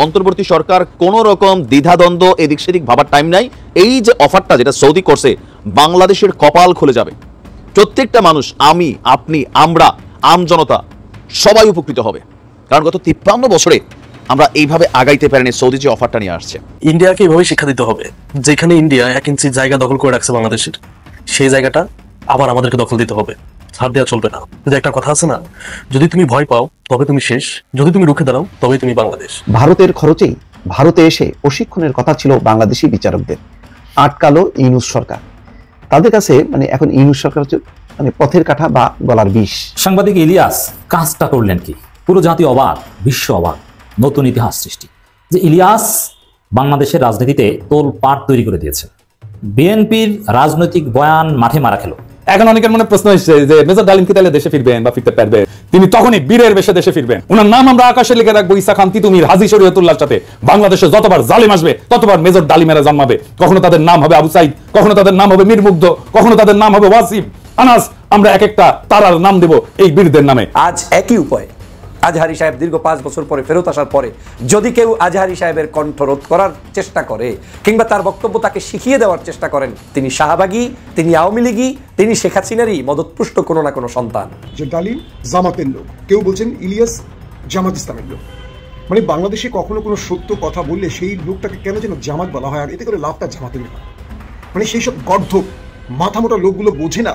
অন্তর্বর্তী সরকার কোনো রকম দ্বিধাদ্বন্দ্ব এদিক সেদিক ভাবার টাইম নাই। এই যে অফারটা যেটা সৌদি করছে, বাংলাদেশের কপাল খুলে যাবে। প্রত্যেকটা মানুষ, আমি, আপনি, আমরা, আমজনতা সবাই উপকৃত হবে। কারণ গত 53 বছরে আমরা এইভাবে আগাইতে পারিনি। সৌদি যে অফারটা নিয়ে আসছে, ইন্ডিয়াকে এইভাবে শিক্ষা দিতে হবে, যেখানে ইন্ডিয়া 1 ইঞ্চি জায়গা দখল করে রাখছে বাংলাদেশের, সেই জায়গাটা আবার আমাদেরকে দখল দিতে হবে। ছাড় দেওয়া চলবে না। যদি একটা কথা আছে না, যদি তুমি ভয় পাও তবে তুমি শেষ, যদি তুমি রুখে দাঁড়াও তবে তুমি বাংলাদেশ। ভারতের খরচেই ভারতে এসে প্রশিক্ষণের কথা ছিল বাংলাদেশি বিচারকদের, আটকালো ইউনূস সরকার। তাদের কাছে এখন ইউনূস সরকার হচ্ছে পথের কাঁটা বা গলার বিষ। সাংবাদিক ইলিয়াস কাজটা করলেন কি? পুরো জাতি অবাক, বিশ্ব অবাক। নতুন ইতিহাস সৃষ্টি যে ইলিয়াস বাংলাদেশের রাজনীতিতে তোলপাড় তৈরি করে দিয়েছে। বিএনপির রাজনৈতিক বয়ান মাঠে মারা খেলো। এখন অনেকের মনে প্রশ্ন এসেছে যে মেজর ডালিম কি তাহলে দেশে ফিরবেন বা ফিরতে পারবেন? তিনি তখনই বীরের বেশে দেশে ফিরবেন। ওনার নাম আমরা আকাশে লিখে রাখবো ঈসা খান তিতুমির, হাজী শরীয়তুল্লাহর সাথে। বাংলাদেশে যতবার জালিম আসবে ততবার মেজর ডালিমেরা জন্মাবে। কখনো তাদের নাম হবে আবু সাইদ, কখনো তাদের নাম হবে মীর মুগ্ধ, কখনো তাদের নাম হবে ওয়াসিম, আনাস। আমরা এক একটা তারার নাম দেব এই বীরদের নামে। আজ একই উপায় আজহারী সাহেব দীর্ঘ 5 বছর পরে ফেরত আসার পরে যদি কেউ আজহারী সাহেবের কণ্ঠরোধ করার চেষ্টা করে কিংবা তার বক্তব্য তাকে শিখিয়ে দেওয়ার চেষ্টা করেন, তিনি শাহবাগী, তিনি আওয়ামী লীগী, তিনি শেখ হাসিনারই মদতপুষ্ট কোনো না কোনো সন্তান। যে ডালিম জামাতের লোক, কেউ বলছেন ইলিয়াস জামাত ইসলামের লোক। বাংলাদেশে কখনো কোনো সত্য কথা বললে সেই লোকটাকে কেন যেন জামাত বলা হয়, আর এতে করে লাভটা জামাতের না। সেই সব গর্ধব মাথা মোটা লোকগুলো বোঝে না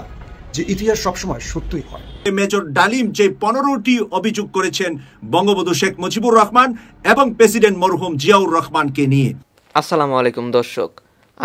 যে ইতিহাস সবসময় সত্যই হয়। মেজর ডালিম যে 15টি অভিযোগ করেছেন বঙ্গবন্ধু শেখ মুজিবুর রহমান এবং প্রেসিডেন্ট মরহুম জিয়াউর রহমানকে নিয়ে। আসসালামু আলাইকুম দর্শক,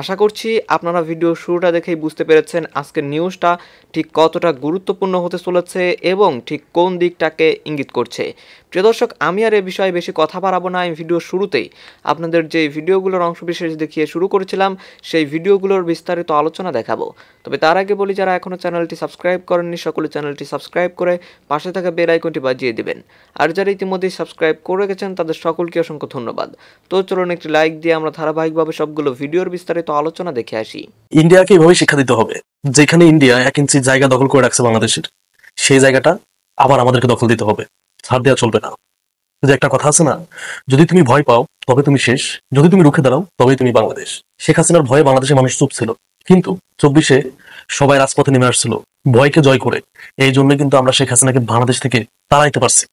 আশা করছি আপনারা ভিডিও শুরুটা দেখেই বুঝতে পেরেছেন আজকের নিউজটা ঠিক কতটা গুরুত্বপূর্ণ হতে চলেছে এবং ঠিক কোন দিকটাকে ইঙ্গিত করছে। প্রিয় দর্শক, আমি আর এ বিষয়ে বেশি কথা বাড়াবো না। আমি ভিডিও শুরুতেই আপনাদের যে ভিডিওগুলোর অংশবিশেষ দেখিয়ে শুরু করেছিলাম সেই ভিডিওগুলোর বিস্তারিত আলোচনা দেখাবো। তবে তার আগে বলি, যারা এখনও চ্যানেলটি সাবস্ক্রাইব করেননি সকলে চ্যানেলটি সাবস্ক্রাইব করে পাশে থাকা বেল আইকনটি বাজিয়ে দিবেন। আর যারা ইতিমধ্যেই সাবস্ক্রাইব করে গেছেন তাদের সকলকে অসংখ্য ধন্যবাদ। তো চলুন একটি লাইক দিয়ে আমরা ধারাবাহিকভাবে সবগুলো ভিডিওর বিস্তারিত আলোচনা দেখে আসি। ইন্ডিয়াকে এইভাবে শিক্ষা দিতে হবে, যেখানে ইন্ডিয়া 1 ইঞ্চি জায়গা দখল করে রাখছে বাংলাদেশের, সেই জায়গাটা আবার আমাদেরকে দখল দিতে হবে। ছাড় দেওয়া চলবে না। যদি একটা কথা আছে না, যদি তুমি ভয় পাও তবে তুমি শেষ, যদি তুমি রুখে দাঁড়াও তবেই তুমি বাংলাদেশ। শেখ হাসিনার ভয়ে বাংলাদেশের মানুষ চুপ ছিল, কিন্তু 24-এ সবাই রাজপথে নেমে আসছিল ভয়কে জয় করে। এই জন্য কিন্তু আমরা শেখ হাসিনাকে বাংলাদেশ থেকে তাড়াইতে পারছি।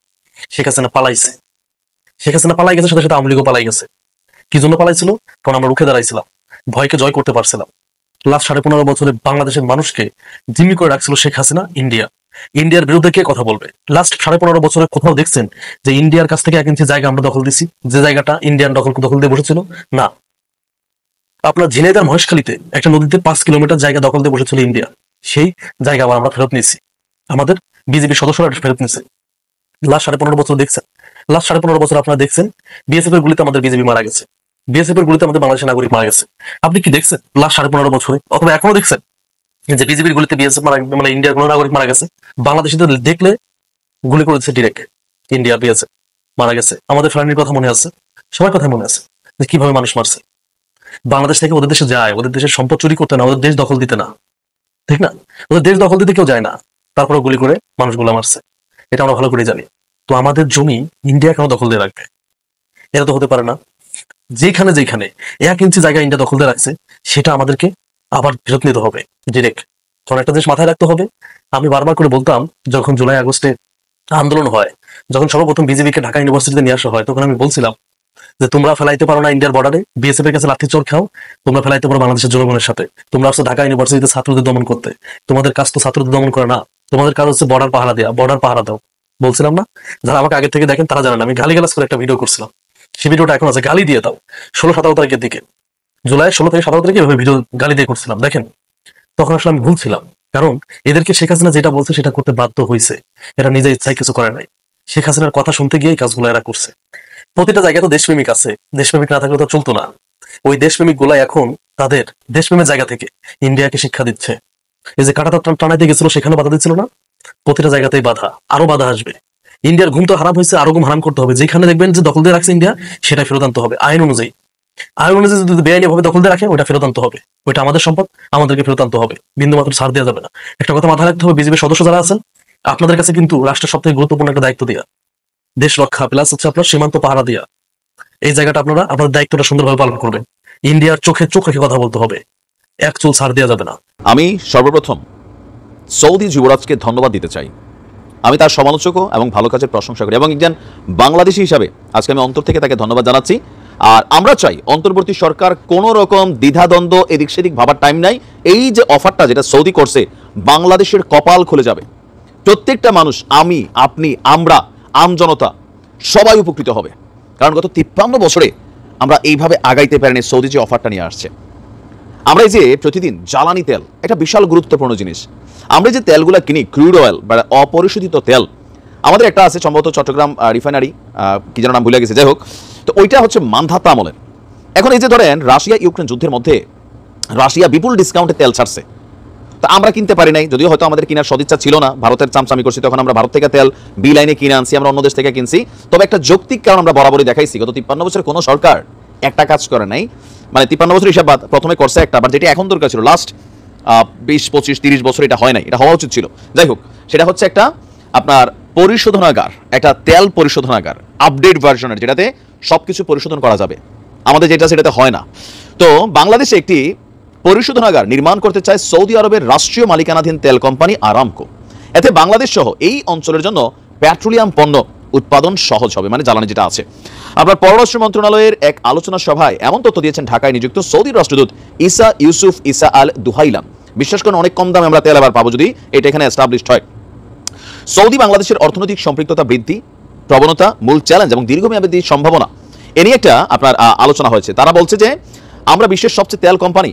শেখ হাসিনা পালাইছে, শেখ হাসিনা পালাই গেছে, সাথে সাথে আওয়ামী লীগও পালাই গেছে। কি জন্য পালাইছিল? কারণ আমরা রুখে দাঁড়াইছিলাম, ভয়কে জয় করতে পারছিলাম। লাস্ট 15.5 বছরে বাংলাদেশের মানুষকে জিম্মি করে রাখছিল শেখ হাসিনা। ইন্ডিয়ার বিরুদ্ধে কে কথা বলবে? লাস্ট 15.5 বছরে কোথাও দেখছেন যে ইন্ডিয়ার কাছ থেকে 1 ইঞ্চি জায়গা আমরা দখল দিছি, যে জায়গাটা ইন্ডিয়ান দখল দিয়ে বসেছিল? না। আপনার ঝিনাইদহ মহেশখালীতে একটা নদীতে 5 কিলোমিটার জায়গা দখল দিয়ে বসেছিল ইন্ডিয়া, সেই জায়গা আবার আমরা ফেরত নিয়েছি, আমাদের বিজেপি সদস্যরা ফেরত নিয়েছে। লাস্ট 15.5 বছর দেখছেন, লাস্ট 15.5 বছর আপনারা দেখছেন বিএসএফ এর গুলিতে আমাদের বিজেপি মারা গেছে, বিএসএফ এর গুলিতে আমাদের বাংলাদেশের নাগরিক মারা গেছে। আপনি কি দেখছেন লাস্ট 15.5 বছরে? অথবা এখনো দেখছেন যে বিজেপির গুলিতে বিএসএফ ইন্ডিয়ার কোনো নাগরিক মারা গেছে? বাংলাদেশিদের দেখলে গুলি করেছে ডিরেক্ট ইন্ডিয়ার বিএসএফ, মারা গেছে। আমাদের ফ্যামিলির কথা মনে আছে, সবার কথা মনে আছে যে কিভাবে মানুষ মারছে। বাংলাদেশ থেকে ওদের দেশে যায়, ওদের দেশের সম্পদ চুরি করতে না, ওদের দেশ দখল দিতে না, ঠিক না? ওদের দেশ দখল দিতে কেউ যায় না, তারপরে গুলি করে মানুষগুলো মারছে। এটা আমরা ভালো করে জানি। তো আমাদের জমি ইন্ডিয়া কেন দখল দিয়ে রাখবে? এটা তো হতে পারে না। যেখানে 1 ইঞ্চি জায়গা ইন্ডিয়া দখল দিয়ে রাখছে সেটা আমাদেরকে আবার ফেরত নিতে হবে ডিরেক্ট। কারণ একটা দেশ মাথায় রাখতে হবে, আমি বারবার করে বলতাম যখন জুলাই আগস্টে আন্দোলন হয়, যখন সর্বপ্রথম বিজেপিকে ঢাকা ইউনিভার্সিটিতে নিয়ে আসা হয়, তখন আমি বলছিলাম যে তোমরা ফেলাইতে পারো না ইন্ডিয়ার বর্ডারে, বিএসএফ এর কাছে লাঠি চোর খাও, তোমরা ফেলাইতে পারো বাংলাদেশের জনগণের সাথে। তোমরা আসছো ঢাকা ইউনিভার্সিটিতে ছাত্রদের দমন করতে, তোমাদের কাজ তো ছাত্রদের দমন করে না, তোমাদের কাজ হচ্ছে বর্ডার পাহারা দেওয়া, বর্ডার পাহারা দাও। বলছিলাম না? যারা আমাকে আগে থেকে দেখেন তারা জানেন আমি গালিগালাজ করে একটা ভিডিও করছিলাম, সেই ভিডিওটা এখন আছে, গালি দিয়ে দাও। 16-17 তারিখের দিকে, জুলাই 16 থেকে 17 তারিখে ভিডিও গালি দিয়ে করছিলাম। দেখেন তখন আসলে আমি ভুলছিলাম, কারণ এদেরকে শেখ হাসিনা যেটা বলছে সেটা করতে বাধ্য হয়েছে, এরা নিজে ইচ্ছায় কিছু করে নাই। শেখ হাসিনার কথা শুনতে গিয়ে এই কাজগুলো এরা করছে। প্রতিটা জায়গায় তো দেশপ্রেমিক আছে, দেশপ্রেমিক না থাকলে তো চলতো না। ওই দেশপ্রেমিক গুলা এখন তাদের দেশপ্রেমের জায়গা থেকে ইন্ডিয়াকে শিক্ষা দিচ্ছে। এই যে কাঁটাটা টানাইতে গেছিল সেখানে বাধা দিচ্ছিল না? প্রতিটা জায়গাতেই বাধা, আরো বাধা আসবে। ইন্ডিয়ার ঘুম তো হারাম হয়েছে, আরো ঘুম হারাম করতে হবে। যেখানে দেখবেন যে দখল দিয়ে রাখছে ইন্ডিয়া, সেটা ফেরত আনতে হবে আইন অনুযায়ী। আইন অনুযায়ী যদি বেআইনি ভাবে দখল দিয়ে রাখে ওটা ফেরত আনতে হবে, ওইটা আমাদের সম্পদ, আমাদেরকে ফেরত আনতে হবে, বিন্দু মাত্র ছাড় দেওয়া যাবে না। একটা কথা মাথায় রাখতে হবে, বিজেপির সদস্য যারা আছেন আপনাদের কাছে কিন্তু রাষ্ট্রের সবথেকে গুরুত্বপূর্ণ একটা দায়িত্ব দেওয়া, দেশ রক্ষা প্লাস হচ্ছে আপনার সীমান্ত পাহারা দেওয়া। এই জায়গাটা আপনারা আপনার দায়িত্বটা সুন্দরভাবে পালন করবেন। ইন্ডিয়ার চোখে চোখ রেখে কথা বলতে হবে, এক চুল ছাড় দেওয়া যাবে না। আমি সর্বপ্রথম সৌদি যুবরাজকে ধন্যবাদ দিতে চাই। আমি তার সমালোচকও এবং ভালো কাজের প্রশংসা করি এবং একজন বাংলাদেশি হিসাবে আজকে আমি অন্তর থেকে তাকে ধন্যবাদ জানাচ্ছি। আর আমরা চাই অন্তর্বর্তী সরকার কোনো রকম দ্বিধাদ্বন্দ্ব এদিক সেদিক ভাবার টাইম নাই। এই যে অফারটা যেটা সৌদি করছে, বাংলাদেশের কপাল খুলে যাবে। প্রত্যেকটা মানুষ, আমি, আপনি, আমরা, আমজনতা সবাই উপকৃত হবে। কারণ গত 53 বছরে আমরা এইভাবে আগাইতে পারিনি। সৌদি যে অফারটা নিয়ে আসছে, আমরা এই যে প্রতিদিন জ্বালানি তেল, এটা বিশাল গুরুত্বপূর্ণ জিনিস। আমরা যে তেলগুলো কিনি, ক্রুড অয়েল বা অপরিশোধিত তেল, আমাদের একটা আছে সম্ভবত চট্টগ্রাম রিফাইনারি, কি যেন নাম ভুলে গেছে, যাই হোক, তো ওইটা হচ্ছে মান্ধাতা আমলের। এখন এই যে ধরেন রাশিয়া ইউক্রেন যুদ্ধের মধ্যে রাশিয়া বিপুল ডিসকাউন্টে তেল ছাড়ছে, তো আমরা কিনতে পারি নাই, যদিও হয়তো আমাদের কেনার সদিচ্ছা ছিল না, ভারতের চামচামি করছি, তখন আমরা ভারত থেকে তেল বি লাইনে কিনে আনছি, আমরা অন্য দেশ থেকে কিনছি। তবে একটা যৌক্তিক কারণ আমরা বরাবরই দেখাইছি, গত 53 বছরে কোনো সরকার একটা কাজ করে নাই, মানে 53 বছর হিসাব প্রথমে করছে একটা, আবার যেটা এখন দরকার ছিল লাস্ট 20, 25, 30 বছর এটা হয় নাই, এটা হওয়া উচিত ছিল। যাই হোক, সেটা হচ্ছে একটা আপনার পরিশোধনাগার, একটা তেল পরিশোধনাগার আপডেট ভার্সনের, যেটাতে সবকিছু পরিশোধন করা যাবে। আমাদের যেটা সেটাতে হয় না। তো বাংলাদেশে একটি পরিশোধনাগার নির্মাণ করতে চায় সৌদি আরবের রাষ্ট্রীয় মালিকানাধীন তেল কোম্পানি আরামকো। এতে বাংলাদেশ সহ এই অঞ্চলের জন্য পেট্রোলিয়াম পণ্য উৎপাদন সহজ হবে, মানে জ্বালানি যেটা আছে। আপনার পররাষ্ট্র মন্ত্রণালয়ের এক আলোচনা সভায় এমন তথ্য দিয়েছেন ঢাকায় নিযুক্ত সৌদির রাষ্ট্রদূত ইসা ইউসুফ ইসা আল দুহাইলাম। বিশ্বাস করেন অনেক কম দামে আমরা তেল আবার পাবো যদি এটা এখানে এস্টাবলিশড হয়। সৌদি বাংলাদেশের অর্থনৈতিক সম্পৃক্ততা বৃদ্ধি, প্রবণতা, মূল চ্যালেঞ্জ এবং দীর্ঘমেয়াদী সম্ভাবনা এ নিয়ে একটা আপনার আলোচনা হয়েছে। তারা বলছে যে আমরা বিশ্বের সবচেয়ে তেল কোম্পানি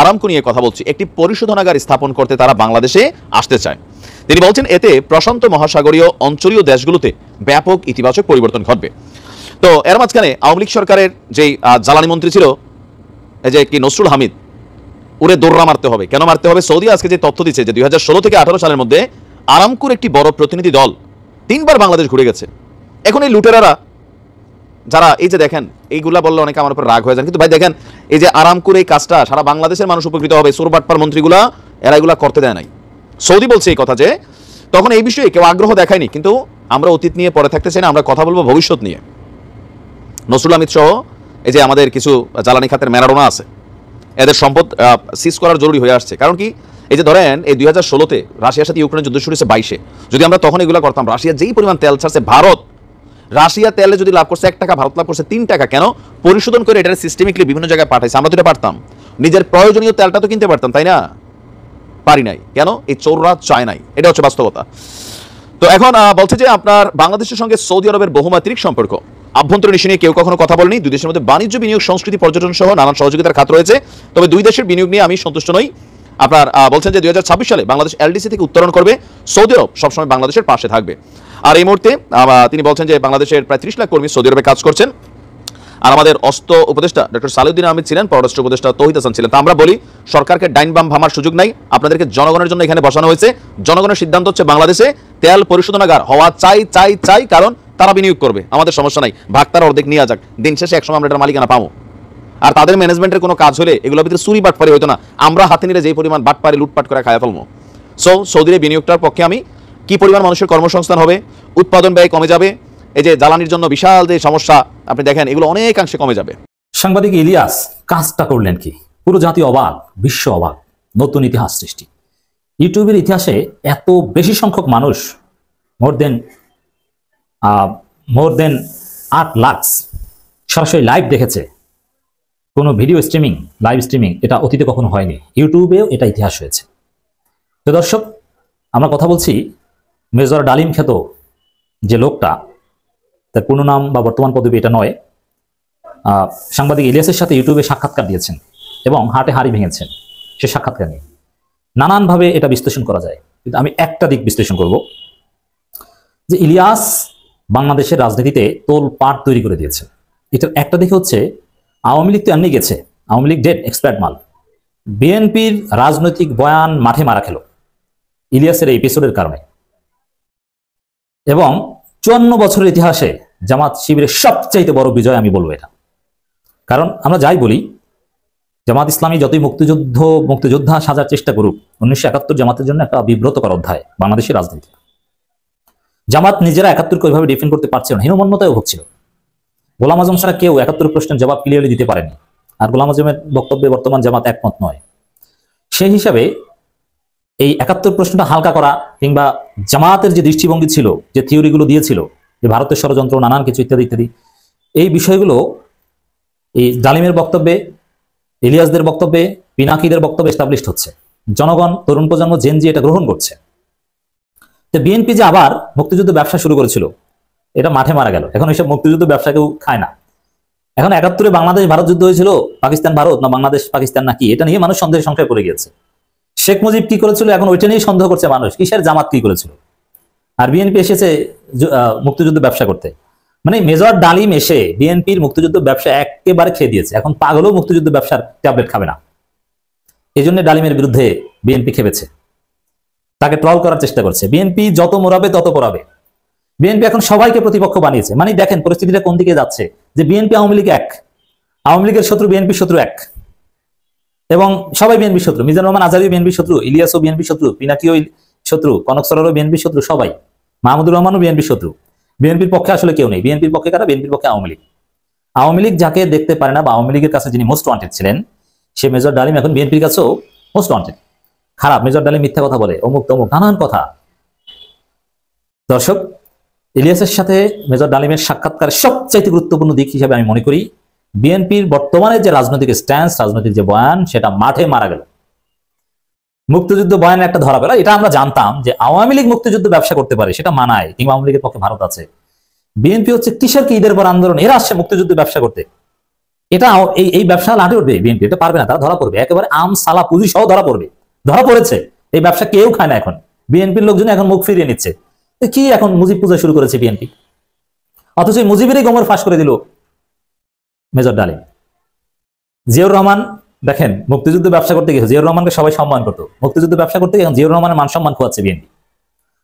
আরামকো নিয়ে কথা বলছি, একটি পরিশোধনাগার স্থাপন করতে তারা বাংলাদেশে আসতে চায়। তিনি বলছেন এতে প্রশান্ত মহাসাগরীয় অঞ্চলীয় দেশগুলোতে ব্যাপক ইতিবাচক পরিবর্তন ঘটবে। তো এর মাঝখানে আওয়ামী লীগ সরকারের যেই জ্বালানি মন্ত্রী ছিল, এই যে কি নসরুল হামিদ, ওরে দৌড়া মারতে হবে। কেন মারতে হবে? সৌদি আজকে যে তথ্য দিচ্ছে যে 2016 থেকে 18 সালের মধ্যে আরামকোর একটি বড় প্রতিনিধি দল 3 বার বাংলাদেশ ঘুরে গেছে। এখন এই লুটেরারা যারা, এই যে দেখেন, এইগুলা বললে অনেকে আমার উপর রাগ হয়ে যান, কিন্তু ভাই দেখেন এই যে আরামকোর এই কাজটা সারা বাংলাদেশের মানুষ উপকৃত হবে। সোরবাটপার মন্ত্রীগুলা এরা এগুলা করতে দেয় নাই। সৌদি বলছে এই কথা যে তখন এই বিষয়ে কেউ আগ্রহ দেখায়নি, কিন্তু আমরা অতীত নিয়ে পরে থাকতে চাই না, আমরা কথা বলবো ভবিষ্যৎ নিয়ে। নসরুল হামিদ সহ এই যে আমাদের কিছু জ্বালানি খাতের ম্যারাডোনা আছে, এদের সম্পদ সিজ করার জরুরি হয়ে আসছে। কারণ কি, এই যে ধরেন এই 2016-তে রাশিয়ার সাথে ইউক্রেনের যুদ্ধ শুরু হয়েছে 22-এ, যদি আমরা তখন এগুলো করতাম, রাশিয়া যেই পরিমাণ তেল ছাড়ছে, ভারত রাশিয়া তেলে যদি লাভ করছে 1 টাকা, ভারত লাভ করছে 3 টাকা। কেন? পরিশোধন করে এটা সিস্টেমিকলি বিভিন্ন জায়গায় পাঠাইছে। আমরা তো এটা পারতাম, নিজের প্রয়োজনীয় তেলটা তো কিনতে পারতাম, তাই না? পারি নাই। কেন? এই চোররা চায় নাই, এটা হচ্ছে বাস্তবতা। তো এখন বলছে যে আপনার বাংলাদেশের সঙ্গে সৌদি আরবের বহুমাত্রিক সম্পর্ক, আভ্যন্তরীণ ইস্যু নিয়ে কেউ কখনো কথা বলেনি। দুই দেশের মধ্যে বাণিজ্য, বিনিয়োগ, সংস্কৃতি, পর্যটন সহ নানান সহযোগিতার খাত রয়েছে। তবে দুই দেশের বিনিয়োগ নিয়ে আমি সন্তুষ্ট নই। আপনার বলছেন যে 2026 সালে বাংলাদেশ এলডিসি থেকে উত্তরণ করবে, সৌদি আরব সবসময় বাংলাদেশের পাশে থাকবে। আর এই মুহূর্তে তিনি বলছেন যে বাংলাদেশের প্রায় 30 লাখ কর্মী সৌদি আরবে কাজ করছেন। আর আমাদের অস্ত্র উপদেষ্টা ডক্টর সালেউদ্দিন আহমেদ ছিলেন, পররাষ্ট্র উপদেষ্টা তৌহিদ হাসান ছিলেন। তা আমরা বলি সরকারকে ডাইন বাম ভামার সুযোগ নাই, আপনাদেরকে জনগণের জন্য এখানে বসানো হয়েছে। জনগণের সিদ্ধান্ত হচ্ছে বাংলাদেশে তেল পরিশোধনাগার হওয়া চাই চাই চাই, কারণ তারা বিনিয়োগ করবে, আমাদের সমস্যা নাই, ভাগ তারা অর্ধেক নিয়ে যাক, দিন শেষে একসময় আমরা এটার মালিকানা পাবো। আর তাদের ম্যানেজমেন্টের কোনো কাজ হলে এগুলোর ভিতরে চুরি বাটপারি হতো না, আমরা হাতে নিলে যেই পরিমাণ বাটপারি লুটপাট করে খায়া ফেলবো। সৌদির বিনিয়োগটার পক্ষে আমি, কি পরিমাণ মানুষের কর্মসংস্থান হবে, উৎপাদন ব্যয় কমে যাবে, এই যে জ্বালানির জন্য বিশাল যে সমস্যা আপনি দেখেন, এগুলো অনেকাংশে কমে যাবে। সাংবাদিক ইলিয়াস কাজটা করলেন কি? পুরো জাতি অবাক, বিশ্ব অবাক, নতুন ইতিহাস সৃষ্টি। ইউটিউবের ইতিহাসে এত বেশি সংখ্যক মানুষ, মোর দেন 8 লাখ সরাসরি লাইভ দেখেছে। কোনো ভিডিও স্ট্রিমিং, লাইভ স্ট্রিমিং এটা অতীতে কখনো হয়নি, ইউটিউবেও এটা ইতিহাস হয়েছে। তো দর্শক, আমরা কথা বলছি মেজর ডালিম খ্যাত যে লোকটা, তার পূর্ণ নাম বা বর্তমান পদবি এটা নয়, সাংবাদিক ইলিয়াসের সাথে ইউটিউবে সাক্ষাৎকার দিয়েছেন এবং হাটে হাড়ি ভেঙেছেন সে সাক্ষাৎকার নিয়ে। নানানভাবে এটা বিশ্লেষণ করা যায়, কিন্তু আমি একটা দিক বিশ্লেষণ করব যে ইলিয়াস বাংলাদেশের রাজনীতিতে তোলপাড় তৈরি করে দিয়েছে। এটার একটা দিক হচ্ছে আওয়ামী লীগ তো এমনি গেছে, আওয়ামী লীগ ডেড, এক্সপায়ার্ড মাল। বিএনপির রাজনৈতিক বয়ান মাঠে মারা খেল ইলিয়াসের এই এপিসোডের কারণে। এবং 54 বছরের ইতিহাসে জামাত শিবিরের সবচাইতে বড় বিজয় আমি বলবো এটা। কারণ আমরা যাই বলি, জামাত ইসলামী যতই মুক্তিযোদ্ধা সাজার চেষ্টা করুক, 1971 জামাতের জন্য একটা বিব্রতকর অধ্যায় বাংলাদেশের রাজনীতি। জামাত নিজেরা 71কে ওইভাবে ডিফেন্ড করতে পারছিল না, হীনমন্যতায় ভুগছিল। গোলাম আজম ছাড়া কেউ 71 প্রশ্নের জবাব ক্লিয়ারলি দিতে পারেনি, আর গোলাম আজমের বক্তব্যে বর্তমান জামাত একমত নয়। সেই হিসাবে এই 71 প্রশ্নটা হালকা করা কিংবা জামাতের যে দৃষ্টিভঙ্গি ছিল, যে থিওরিগুলো দিয়েছিল, যে ভারতের ষড়যন্ত্র নানান কিছু ইত্যাদি ইত্যাদি, এই বিষয়গুলো এই ডালিমের বক্তব্যে, ইলিয়াসদের বক্তব্যে, পিনাকিদের বক্তব্যে এস্টাবলিশড হচ্ছে। জনগণ, তরুণ প্রজন্ম, জেনজি এটা গ্রহণ করছে। তো বিএনপি যে আবার মুক্তিযুদ্ধ ব্যবসা শুরু করেছিল, এটা মাঠে মারা গেল। এখন এইসব মুক্তিযুদ্ধ ব্যবসা কেউ খায় না। এখন 71-এ বাংলাদেশ ভারত যুদ্ধ হয়েছিল, পাকিস্তান ভারত না বাংলাদেশ পাকিস্তান নাকি, এটা নিয়ে মানুষ সন্দেহের সংখ্যায় পড়ে গিয়েছে। শেখ মুজিব কি করেছিল এখন ওইটা নিয়েই সন্দেহ করছে মানুষ, কিসের জামাত কি করেছিল। আর বিএনপি এসেছে মুক্তিযুদ্ধ ব্যবসা করতে। মানে মেজর ডালিম এসে বিএনপির মুক্তিযুদ্ধ ব্যবসা একেবারে খেয়ে দিয়েছে। এখন পাগলও মুক্তিযুদ্ধ ব্যবসার ট্যাবলেট খাবে না। এই জন্য ডালিমের বিরুদ্ধে বিএনপি খেপেছে, তাকে ট্রল করার চেষ্টা করছে। বিএনপি যত মোড়াবে তত পড়াবে। বিএনপি এখন সবাইকে প্রতিপক্ষ বানিয়েছে। মানে দেখেন পরিস্থিতিটা কোন দিকে যাচ্ছে, যে বিএনপি আওয়ামী লীগ এক, আওয়ামী লীগের শত্রু বিএনপি শত্রু এক, এবং সবাই বিএনপি শত্রু। মিজানুর রহমান আজহারীও বিএনপি শত্রু, ইলিয়াসও বিএনপি শত্রু, পিনাকিও শত্রু, কনক সরোয়ারও বিএনপি শত্রু, সবাই। মাহমুদুর রহমানও বিএনপি শত্রু। বিএনপির পক্ষে আসলে কেউ নেই। বিএনপির পক্ষে কারা? বিএনপির পক্ষে আওয়ামী লীগ। আওয়ামী লীগ যাকে দেখতে পারে না বা আওয়ামী লীগের কাছে যিনি মোস্ট ওয়ান্টেড ছিলেন, সে মেজর ডালিম এখন বিএনপির কাছেও মোস্ট ওয়ান্টেড। খারাপ, মেজর ডালিম মিথ্যা কথা বলে, অমুক তমুক নানান কথা। দর্শক, ইলিয়াসের সাথে মেজর ডালিমের সাক্ষাৎকারের সবচাইতে গুরুত্বপূর্ণ দিক হিসেবে আমি মনে করি বিএনপির বর্তমানে যে রাজনৈতিক স্ট্যান্স, রাজনৈতিক যে বয়ান, সেটা মাঠে মারা গেল। মুক্তিযুদ্ধ বয়ানের একটা ধরা পেল। এটা আমরা জানতাম যে আওয়ামী লীগ মুক্তিযুদ্ধ ব্যবসা করতে পারে, সেটা মানায়, কিংবা আওয়ামী লীগের পক্ষে ভারত আছে। বিএনপি হচ্ছে কিসের কি ঈদের পর আন্দোলন, এরা আসছে মুক্তিযুদ্ধ ব্যবসা করতে। এটা এই ব্যবসা লাটে উঠবে বিএনপি, এটা পারবে না, তারা ধরা পড়বে, একেবারে আম সালা পুঁজি সহ ধরা পড়বে। ধরা পড়েছে, এই ব্যবসা কেউ খায় না। এখন বিএনপির লোকজন এখন মুখ ফিরিয়ে নিচ্ছে। কি এখন মুজিব পূজা শুরু করেছে বিএনপি, অথচ মুজিবেরই গোমর ফাঁস করে দিল মেজর ডালিম। জিয়াউর রহমান দেখেন মুক্তিযুদ্ধ ব্যবসা করতে গিয়ে জিয়াউর রহমানকে সবাই সম্মান করতো, মুক্তিযুদ্ধ ব্যবসা করতে গিয়ে জিয়াউর রহমানের মান সম্মান খোয়াচ্ছে বিএনপি।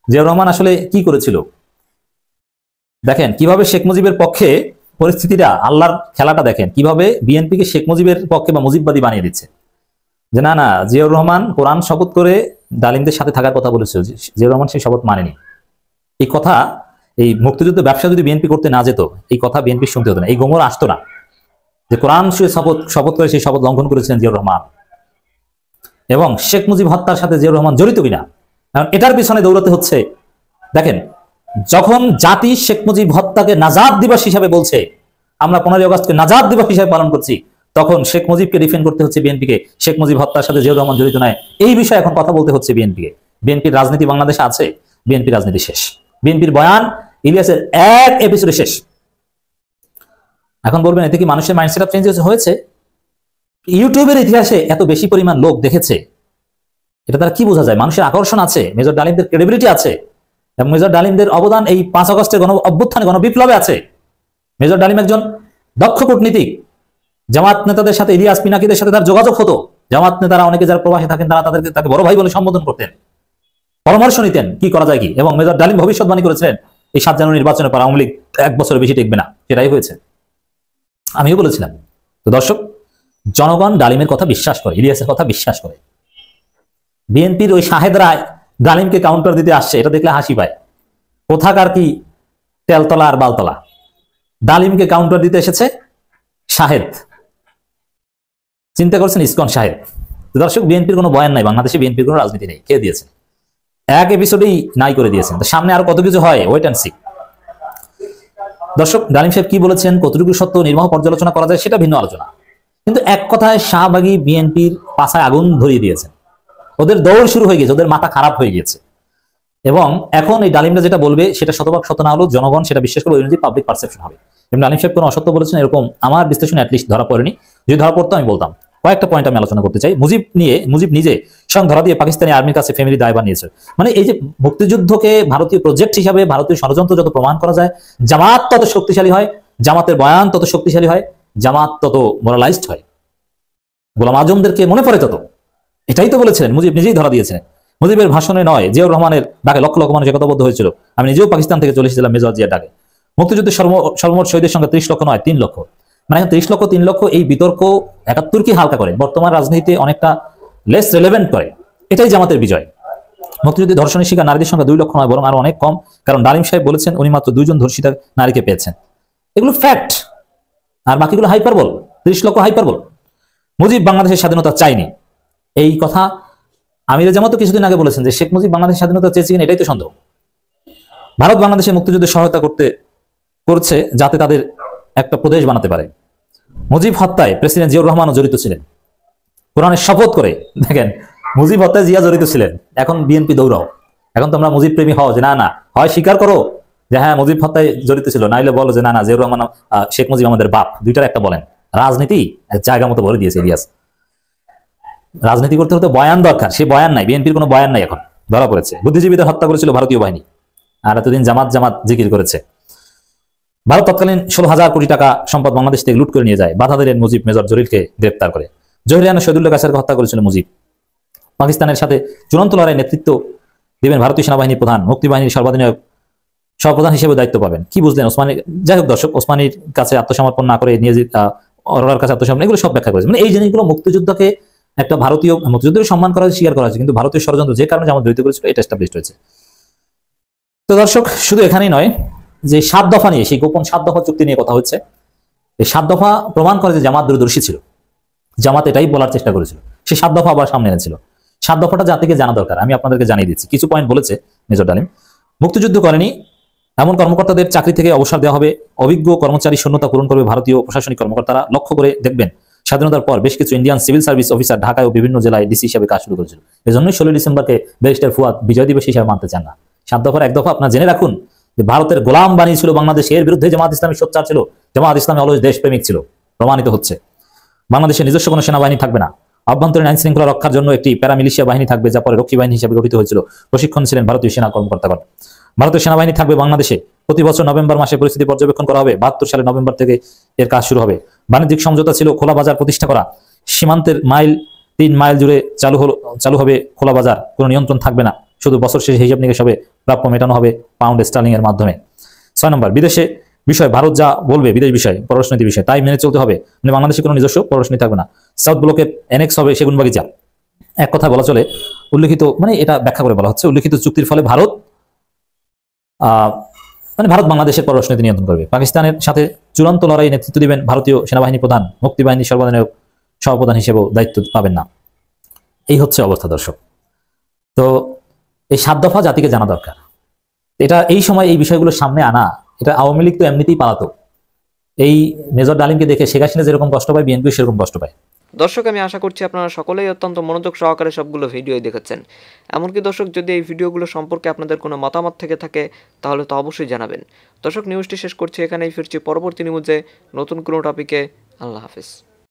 জিয়াউর রহমান আসলে কি করেছিল দেখেন, কিভাবে শেখ মুজিবের পক্ষে পরিস্থিতিটা, আল্লাহর খেলাটা দেখেন, কিভাবে বিএনপিকে শেখ মুজিবের পক্ষে বা মুজিববাদী বানিয়ে দিচ্ছে। যে না না, জিয়াউর রহমান কোরআন শপথ করে ডালিমদের সাথে থাকার কথা বলেছিল, জিয়াউর রহমান সেই শপথ মানেনি। এই কথা, এই মুক্তিযুদ্ধ ব্যবসা যদি বিএনপি করতে না যেত, এই কথা বিএনপি শুনতে হতো না, এই গোমর আসতো না। যে কোরআন শুয়ে শপথ করে সেই শপথ লঙ্ঘন করেছিলেন জিয়াউর রহমান, এবং শেখ মুজিব হত্যার সাথে জিয়াউর রহমান জড়িত কিনা, কারণ এটার পিছনে দৌড়াতে হচ্ছে। দেখেন, যখন জাতি শেখ মুজিব হত্যাকে নাজাত দিবস হিসাবে বলছে, আমরা 15 আগস্টকে নাজাত দিবস হিসাবে পালন করছি, তখন শেখ মুজিবকে ডিফেন্ড করতে হচ্ছে বিএনপিকে। শেখ মুজিব হত্যার সাথে জিয়াউর রহমান জড়িত নয়, এই বিষয়ে এখন কথা বলতে হচ্ছে বিএনপিকে। বিএনপির রাজনীতি বাংলাদেশে আছে, বিএনপির রাজনীতি শেষ। বিএনপির বয়ান ইলিয়াসের এক এপিসোডে শেষ। এখন বলবেন এতে কি মানুষের মাইন্ডসেট আপ চেঞ্জ হয়েছে? ইউটিউবের ইতিহাসে এত বেশি পরিমাণ লোক দেখেছে, এটা তারা কি বোঝা যায়? মানুষের আকর্ষণ আছে, মেজর ডালিমদের ক্রেডিবিলিটি আছে, এবং মেজর ডালিমদের অবদান এই 5 আগস্টের অভ্যুত্থানে, গণবিপ্লবে আছে। মেজর ডালিম একজন দক্ষ কূটনীতিক। জামাত নেতাদের সাথে, ইলিয়াস পিনাকিদের সাথে তার যোগাযোগ হতো। জামাত নেতারা অনেকে যারা প্রবাসী থাকেন, তারা তাকে বড় ভাই বলে সম্বোধন করতেন, পরামর্শ নিতেন কি করা যায় কি। এবং মেজর ডালিম ভবিষ্যৎবাণী করেছিলেন এই 7 জানুয়ারি নির্বাচনের পর আওয়ামী লীগ 1 বছরের বেশি টিকবে না, সেটাই হয়েছে, আমিও বলেছিলাম। তো দর্শক, জনগণ ডালিমের কথা বিশ্বাস করে, ইলিয়াসের কথা বিশ্বাস করে। বিএনপির ওই শাহেদ রায় ডালিমকে কাউন্টার দিতে আসছে, এটা দেখলে হাসি পায়। কোথাকার কি তেলতলা আর বালতলা, ডালিমকে কাউন্টার দিতে এসেছে শাহেদ। চিন্তা করছেন, ইসকন শাহেদ। দর্শক, বিএনপির কোনো বয়ান নাই, বাংলাদেশে বিএনপির কোনো রাজনীতি নেই, কে দিয়েছেন? এক এপিসোডেই নাই করে দিয়েছেন। তো সামনে আরো কত কিছু হয়, ওয়েট অ্যান্ড সি। দর্শক, ডালিম সাহেব কি বলেছেন, কতটুকু সত্য নির্মহ পর্যালোচনা করা যায়, সেটা ভিন্ন আলোচনা। কিন্তু এক কথায় শাহবাগী বিএনপির পাছায় আগুন ধরিয়ে দিয়েছেন। ওদের দৌড় শুরু হয়ে গেছে, ওদের মাথা খারাপ হয়ে গেছে। এবং এখন এই ডালিমরা যেটা বলবে সেটা শতভাগ সত্য না হলেও জনগণ সেটা বিশ্বাস করবে, ওই অনুযায়ী পাবলিক পারসেপশন হবে। এবং ডালিম সাহেব কোনো অসত্য বলেছেন এরকম আমার বিশ্লেষণে অ্যাটলিস্ট ধরা পড়েনি। যদি ধরা পড়তো আমি বলতাম। কয়েকটা পয়েন্ট আমি আলোচনা করতে চাই। মুজিব নিজে স্বয়ং ধরা দিয়ে পাকিস্তানি আর্মির কাছে ফ্যামিলি দায়ভার নিয়েছে। মানে এই যে মুক্তিযুদ্ধকে ভারতীয় প্রজেক্ট হিসাবে, ভারতীয় ষড়যন্ত্র যত প্রমাণ করা যায়, জামাত তত শক্তিশালী হয়, জামাতের বয়ান তত শক্তিশালী হয়, জামাত তত মোরালাইজড হয়, গোলাম আজমদেরকে মনে পড়ে তত। এটাই তো বলেছিলেন, মুজিব নিজেই ধরা দিয়েছেন। মুজিবের ভাষণে নয়, জিয়াউর রহমানের ডাকে লক্ষ লক্ষ মানুষ একতাবদ্ধ হয়েছিল। আমি নিজেও পাকিস্তান থেকে চলে এসেছিলাম মেজর জিয়ার ডাকে। মুক্তিযুদ্ধের সর্বমোট শহীদের সংখ্যা 30 লক্ষ নয়, 3 লক্ষ। মানে 30 লক্ষ 3 লক্ষ এই বিতর্ক 71 কি হালকা করে, বর্তমান রাজনীতিতে অনেকটা লেস রেলেভেন্ট করে। এটাই জামাতের বিজয়। মুক্তিযুদ্ধে ধর্ষণের শিকার নারীদের সংখ্যা 2 লক্ষ নয়, বরং আরো অনেক কম। কারণ ডালিম সাহেব বলেছেন উনি মাত্র 2 জন ধর্ষিতা নারীকে পেয়েছেন। এগুলো ফ্যাক্ট। আর বাকিগুলো হাইপারবল, 30 লক্ষ হাইপারবল। মুজিব বাংলাদেশের স্বাধীনতা চাইনি, এই কথা আমির জামাত তো কিছুদিন আগে বলেছেন যে শেখ মুজিব বাংলাদেশের স্বাধীনতা চেয়েছে কিনা এটাই তো সন্দেহ। ভারত বাংলাদেশের মুক্তিযুদ্ধে সহায়তা করছে যাতে তাদের একটা প্রদেশ বানাতে পারে। মুজিব হত্যায় প্রেসিডেন্ট জিয়াউর রহমানও জড়িত ছিলেন, কোরআনের শপথ করে দেখেন মুজিব হত্যায় জিয়া জড়িত ছিলেন। এখন বিএনপি দৌড়াও, এখন তোমরা মুজিব প্রেমী হও যে না না, হয় স্বীকার করো যে হ্যাঁ মুজিব হত্যায় জড়িত ছিল, নাইলে বলো যে না না জিয়াউর রহমান শেখ মুজিব আমাদের বাপ, দুইটার একটা বলেন। রাজনীতি জায়গা মতো বলে দিয়েছে ইলিয়াস। রাজনীতি করতে হতে বয়ান দরকার, সে বয়ান নাই, বিএনপির কোনো বয়ান নাই, এখন ধরা পড়েছে। বুদ্ধিজীবীদের হত্যা করেছিল ভারতীয় বাহিনী, আর এতদিন জামাত জামাত জিকির করেছে। ভারত তৎকালীন 16,000 কোটি টাকা সম্পদ বাংলাদেশ থেকে লুট করে নিয়ে যায়, বাধা দিলেন মুজিব মেজর জলিলকে গ্রেপ্তার করে। জহিরিয়ানা শহীদুল্লাহ কাসেরকে হত্যা করেছিল মুজিব। পাকিস্তানের সাথে চূড়ান্ত লড়াই নেতৃত্ব দিবেন ভারতীয় সেনাবাহিনী প্রধান, মুক্তিবাহিনীর সর্বাধিনায়ক সহপ্রধান হিসেবে দায়িত্ব পাবেন। কি বুঝলেন ওসমানী? যাই হোক দর্শক, ওসমানীর কাছে আত্মসমর্পণ না করে নিয়োজিত অরোরার কাছে আত্মসমর্পণ, এগুলো সব ব্যাখ্যা করেছে। মানে এই জিনিসগুলো মুক্তিযুদ্ধকে একটা ভারতীয় মুক্তিযুদ্ধের সম্মান করা হয়েছে, স্বীকার করা হয়েছে, কিন্তু ভারতীয় ষড়যন্ত্র যে কারণে আমাদের জড়িত করেছিল এটা এস্টাবলিশড হয়েছে। তো দর্শক, শুধু এখানেই নয়, যে 7 দফা নিয়ে, সেই গোপন 7 দফা চুক্তি নিয়ে কথা হচ্ছে। এই 7 দফা প্রমাণ করে যে জামাত দূরদর্শী ছিল, জামাত এটাই বলার চেষ্টা করেছিল, সেই 7 দফা আবার সামনে এনেছিল। 7 দফাটা জাতিকে জানা দরকার, আমি আপনাদেরকে জানিয়ে দিচ্ছি। কিছু পয়েন্ট বলেছে মেজর ডালিম। মুক্তিযুদ্ধ করেনি এমন কর্মকর্তাদের চাকরি থেকে অবসর দেওয়া হবে, অভিজ্ঞ কর্মচারী শূন্যতা পূরণ করবে ভারতীয় প্রশাসনিক কর্মকর্তারা। লক্ষ্য করে দেখবেন স্বাধীনতার পর বেশ কিছু ইন্ডিয়ান সিভিল সার্ভিস অফিসার ঢাকায় ও বিভিন্ন জেলায় ডিসি হিসেবে কাজ শুরু করেছিল। এজন্যই 16 ডিসেম্বরকে ব্যারিস্টার ফুয়াদ বিজয় দিবস হিসেবে মানতে চান না। 7 দফার 1 দফা আপনারা জেনে রাখুন যে ভারতের গোলাম বানিয়েছিল বাংলাদেশ, এর বিরুদ্ধে জামাত ইসলামী সোচ্চার ছিল, জামাত ইসলামী অলওয়েজ দেশপ্রেমিক ছিল, প্রমাণিত হচ্ছে। বাংলাদেশের নিজস্ব কোনো সেনাবাহিনী থাকবে না, আভ্যন্তরীণ আইন শৃঙ্খলা রক্ষার জন্য একটি প্যারামিলিশিয়া বাহিনী থাকবে, যা পরে রক্ষী বাহিনী হিসেবে গঠিত হয়েছিল। প্রশিক্ষণ ছিলেন ভারতীয় সেনা কর্মকর্তাগণ। ভারতীয় সেনাবাহিনী থাকবে বাংলাদেশে। প্রতি বছর নভেম্বর মাসে পরিস্থিতি পর্যবেক্ষণ করা হবে। 72 সালে নভেম্বর থেকে এর কাজ শুরু হবে। বাণিজ্যিক সমঝোতা ছিল খোলা বাজার প্রতিষ্ঠা করা। সীমান্তের 3 মাইল জুড়ে চালু হবে খোলা বাজার, কোনো নিয়ন্ত্রণ থাকবে না। শুধু বছর শেষে হিসাব নিকেশ হবে, প্রাপ্য মেটানো হবে পাউন্ড স্টার্লিং এর মাধ্যমে। 6 নম্বর, বিদেশে বিষয় ভারত যা বলবে, বিদেশ বিষয়, পররাষ্ট্রনীতি বিষয়, তাই মেনে চলতে হবে। মানে বাংলাদেশে কোনো নিজস্ব পররাষ্ট্রনীতি থাকবে না। সাউথ ব্লকের অ্যানেক্স হবে সেগুনবাগিচা। এক কথা বলা চলে, উল্লেখিত মানে এটা ব্যাখ্যা করে বলা হচ্ছে, উল্লেখিত চুক্তির ফলে ভারত বাংলাদেশের পররাষ্ট্রনীতি নিয়ন্ত্রণ করবে। পাকিস্তানের সাথে চূড়ান্ত লড়াই নেতৃত্ব দিবেন ভারতীয় সেনাবাহিনী প্রধান, মুক্তিবাহিনীর সর্বাধিনায়ক সহপ্রধান হিসেবেও দায়িত্ব পাবেন না। এই হচ্ছে অবস্থা দর্শক। তো এই 7 দফা জাতিকে জানা দরকার। এটা এই সময় এই বিষয়গুলো সামনে আনা, এটা আওয়ামী লীগ তো এমনিতেই পালাতো। এই মেজর ডালিমকে দেখে শেখ হাসিনা যেরকম কষ্ট পায়, বিএনপি সেরকম কষ্ট পায়। দর্শক, আমি আশা করছি আপনারা সকলেই অত্যন্ত মনোযোগ সহকারে সবগুলো ভিডিওই দেখেছেন। এমনকি দর্শক, যদি এই ভিডিওগুলো সম্পর্কে আপনাদের কোনো মতামত থেকে থাকে তাহলে তো অবশ্যই জানাবেন। দর্শক, নিউজটি শেষ করছি এখানেই, ফিরছি পরবর্তী নিউজে নতুন কোনো টপিকে। আল্লাহ হাফিজ।